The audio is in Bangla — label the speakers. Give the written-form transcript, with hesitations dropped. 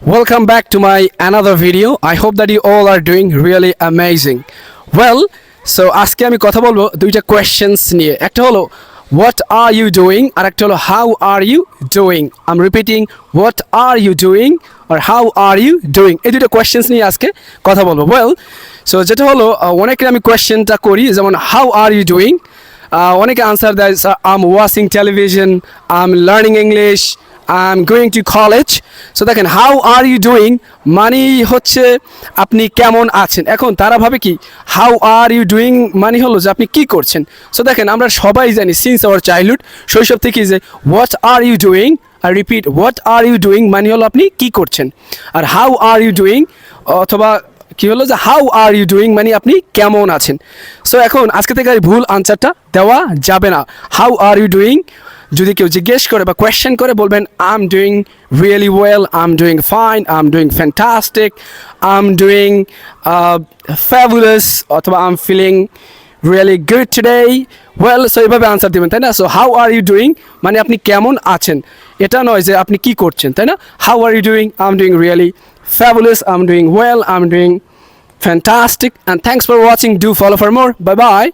Speaker 1: Welcome back to my another video. I hope that you all are doing really amazing. Well, so আজকে আমি কথা বলবো দুইটা কোয়েশ্চেন্স নিয়ে। একটা হলো what are you doing আর একটা হলো how are you doing. I'm repeating what are you doing or how are you doing. এই দুইটা কোয়েশ্চেন্স নিয়ে আজকে কথা বলবো। Well, so যেটা হলো অনেকে আমি কোয়েশ্চেনটা করি যেমন how are you doing. অনেকে আনসার দেয় I'm watching television, I'm learning English, I'm going to college. So দেখেন how are you doing মানে হচ্ছে আপনি কেমন আছেন। এখন তারা ভাবে কি how are you doing মানে হলো যে আপনি কি করছেন। সো দেখেন আমরা সবাই জানি সিন্স আওয়ার চাইল্ডহুড শৈশব থেকেই যে what are you doing আর repeat what are you doing মানে হলো আপনি কি করছেন। আর how are you doing অথবা কি হলো যে হাউ আর ইউ ডুইং মানে আপনি কেমন আছেন। সো এখন আজকে থেকে আর ভুল আনসারটা দেওয়া যাবে না। হাউ আর ইউ ডুইং যদি কেউ জিজ্ঞেস করে বা কোয়েশ্চেন করে বলবেন I am doing really well, I am doing fine, I am doing fantastic, I am doing fabulous অথবা I am feeling really good today. Well so এইভাবে আনসার দেবেন, তাই না? So how are you doing মানে আপনি কেমন আছেন, এটা নয় যে আপনি কি করছেন, তাই না? How are you doing, I am doing really fabulous, I'm doing well, I'm doing fantastic, and thanks for watching. Do follow for more. Bye bye.